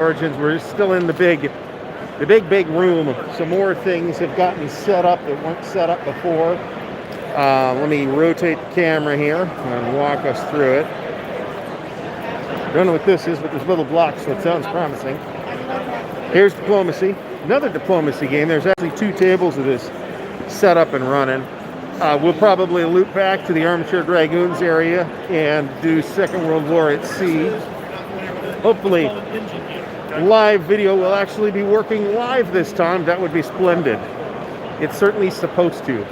Origins. We're still in the big room. Some more things have gotten set up that weren't set up before. Let me rotate the camera here and walk us through it. Don't know what this is, but there's little blocks, so it sounds promising. Here's diplomacy. Another diplomacy game. There's actually 2 tables of this set up and running. We'll probably loop back to the Armchair Dragoons area and do Second World War at sea. Hopefully, live video will actually be working live this time. That would be splendid. It's certainly supposed to.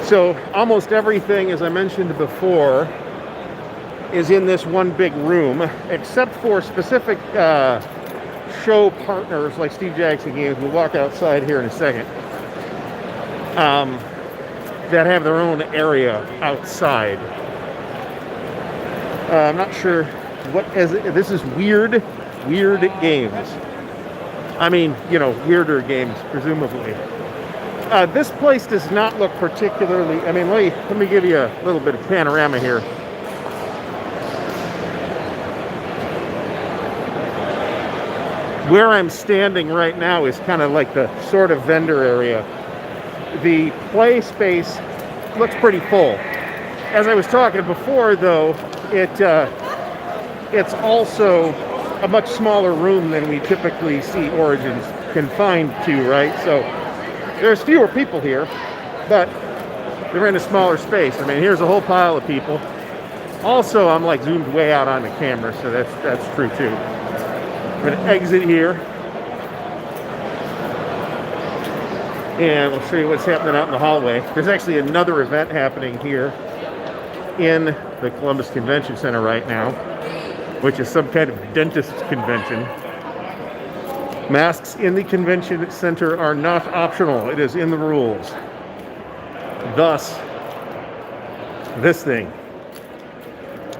So almost everything, as I mentioned before, is in this one big room, except for specific show partners like Steve Jackson Games. We'll walk outside here in a second. That have their own area outside. I'm not sure what this is. Weird games. I mean, you know, weirder games, presumably. This place does not look particularly. I mean, let me give you a little bit of panorama here. Where I'm standing right now is kind of like the sort of vendor area. The play space looks pretty full. As I was talking before, though, it's also a much smaller room than we typically see Origins confined to, right? So there's fewer people here, but they're in a smaller space. I mean, here's a whole pile of people. Also, I'm like zoomed way out on the camera, so that's true too. I'm going to exit here. And we'll show you what's happening out in the hallway. There's actually another event happening here in the Columbus Convention Center right now, which is some kind of dentist convention. Masks in the convention center are not optional. It is in the rules. Thus, this thing.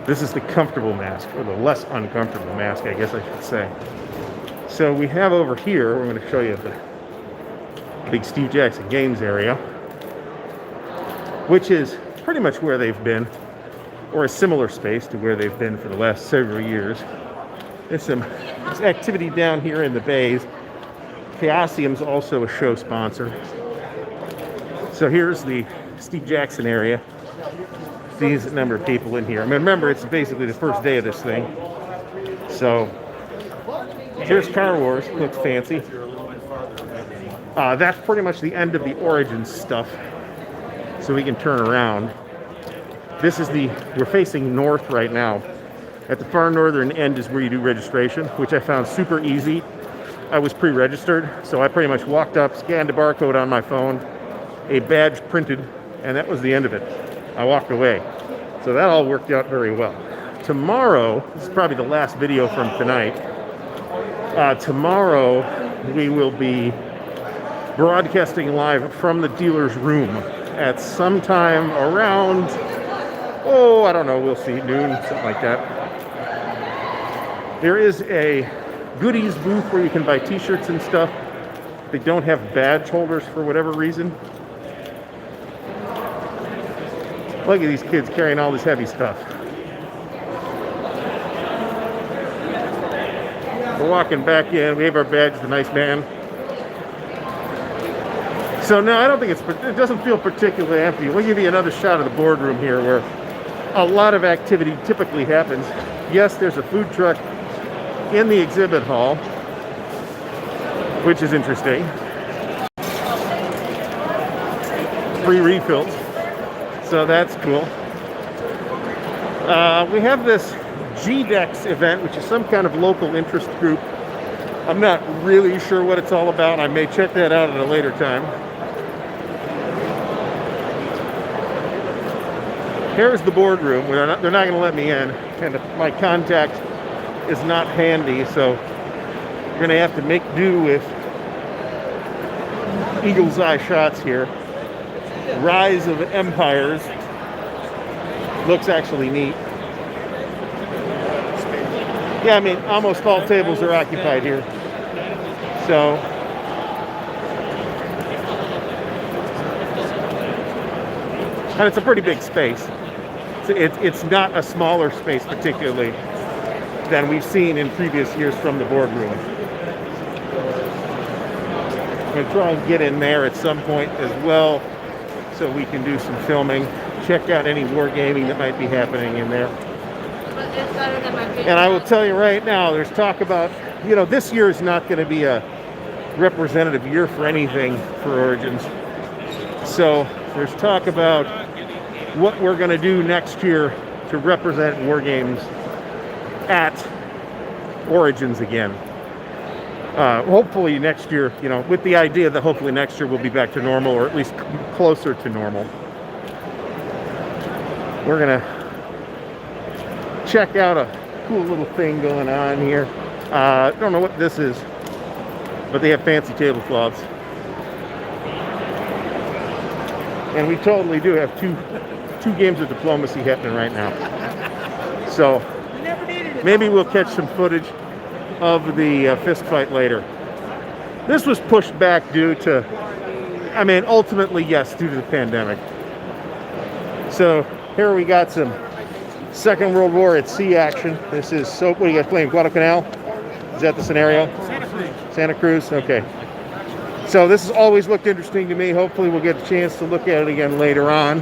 This is the comfortable mask, or the less uncomfortable mask, I guess I should say. So we have over here, we're going to show you the big Steve Jackson Games area, which is pretty much where they've been, or a similar space to where they've been for the last several years. There's some activity down here in the bays. Chaosium's also a show sponsor. So here's the Steve Jackson area. Sees a number of people in here. I mean, remember, it's basically the first day of this thing. So here's Car Wars. Looks fancy. That's pretty much the end of the Origins stuff. So we can turn around. This is we're facing north right now. At the far northern end is where you do registration, which I found super easy. I was pre-registered, so I pretty much walked up, scanned a barcode on my phone, a badge printed, and that was the end of it. I walked away. So that all worked out very well. Tomorrow, this is probably the last video from tonight. Tomorrow, we will be broadcasting live from the dealer's room at some time around, I don't know, we'll see, noon, something like that. There is a goodies booth where you can buy t-shirts and stuff. They don't have badge holders for whatever reason. Look at these kids carrying all this heavy stuff. We're walking back in. We have our badge, the nice man. So no, I don't think it doesn't feel particularly empty. We'll give you another shot of the boardroom here where a lot of activity typically happens. Yes, there's a food truck in the exhibit hall, which is interesting. Free refills. So that's cool. We have this GDEX event, which is some kind of local interest group. I'm not really sure what it's all about. I may check that out at a later time. Here's the boardroom. They're not going to let me in, and my contact is not handy, so we're going to have to make do with eagle's eye shots here. Rise of Empires looks actually neat. Yeah, I mean, almost all tables are occupied here. So, and it's a pretty big space. It's not a smaller space particularly. than we've seen in previous years from the boardroom. I'm going to try and get in there at some point as well so we can do some filming, check out any wargaming that might be happening in there. And I will tell you right now, there's talk about, you know, this year is not going to be a representative year for anything for Origins. So there's talk about what we're going to do next year to represent wargames at Origins again. Hopefully next year, you know, with the idea that hopefully next year we'll be back to normal, or at least closer to normal. We're going to check out a cool little thing going on here. I don't know what this is, but they have fancy tablecloths. And we totally do have two games of diplomacy happening right now. So maybe we'll catch some footage of the fist fight later. This was pushed back due to, I mean, ultimately, yes, due to the pandemic. So here we got some Second World War at sea action. This is, so what are you guys playing, Guadalcanal? Is that the scenario? Santa Cruz. Santa Cruz, okay. So this has always looked interesting to me. Hopefully we'll get a chance to look at it again later on.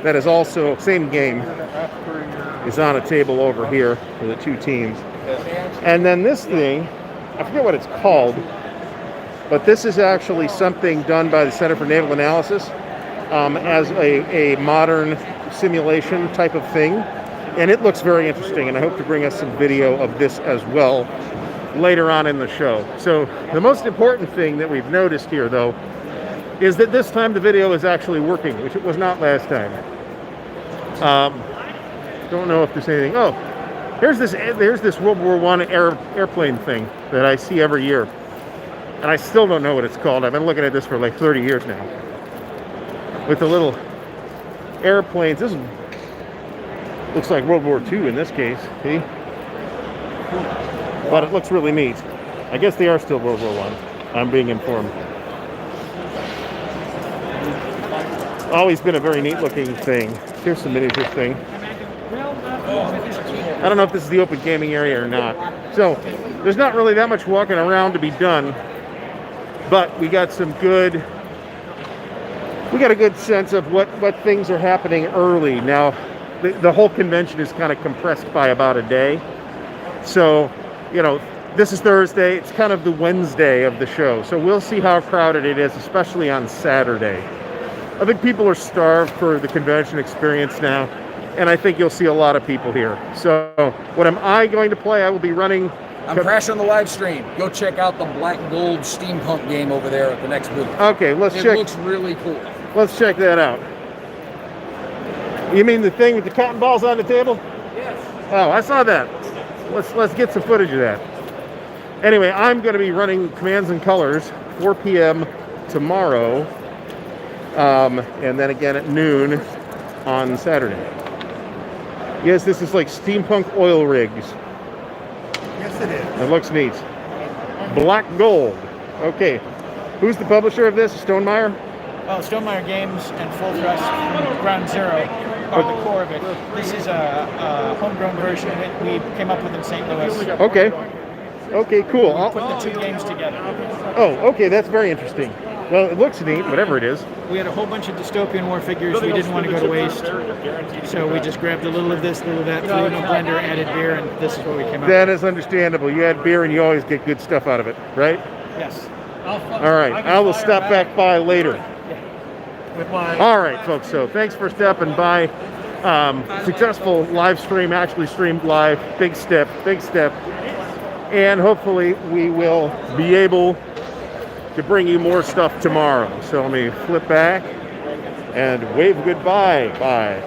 That is also, same game, is on a table over here for the two teams. And then this thing, I forget what it's called, but this is actually something done by the Center for Naval Analysis as a modern simulation type of thing. And it looks very interesting, and I hope to bring us some video of this as well later on in the show. So the most important thing that we've noticed here, though, is that this time the video is actually working, which it was not last time. Don't know if there's anything. Oh, there's this World War I airplane thing that I see every year, and I still don't know what it's called. I've been looking at this for like 30 years now, with the little airplanes. This looks like World War II in this case, see? But it looks really neat. I guess they are still World War I, I'm being informed. Always been a very neat looking thing. Here's some miniature thing. I don't know if this is the open gaming area or not. So there's not really that much walking around to be done, but we got a good sense of what things are happening early. Now, the whole convention is kind of compressed by about a day. So, you know, this is Thursday. It's kind of the Wednesday of the show. So we'll see how crowded it is, especially on Saturday. I think people are starved for the convention experience now, and I think you'll see a lot of people here. So what am I going to play? I will be running... I'm crashing the live stream. Go check out the black gold steampunk game over there at the next booth. Okay, let's check. It looks really cool. Let's check that out. You mean the thing with the cotton balls on the table? Yes. Oh, I saw that. Let's get some footage of that. Anyway, I'm going to be running Commands and Colors 4 p.m. tomorrow, and then again at noon on Saturday. Yes, this is like steampunk oil rigs. Yes, it is. It looks neat. Black gold. Okay. Who's the publisher of this? Stonemeyer? Oh, Stonemeyer Games and Full Thrust from Ground Zero are the core of it. This is a homegrown version that we came up with in St. Louis. Okay. Okay, cool. We put the two games together. Oh, okay, that's very interesting. Well, it looks neat, whatever it is. We had a whole bunch of dystopian war figures we didn't want to go to waste. So we just grabbed a little of this, a little of that, threw it in a blender, added beer, and this is what we came up with. That is understandable. You add beer and you always get good stuff out of it, right? Yes. All right, I will stop back by later. All right, folks, so thanks for stopping by. Successful live stream, actually streamed live. Big step, big step. And hopefully we will be able to bring you more stuff tomorrow. So let me flip back and wave goodbye. Bye.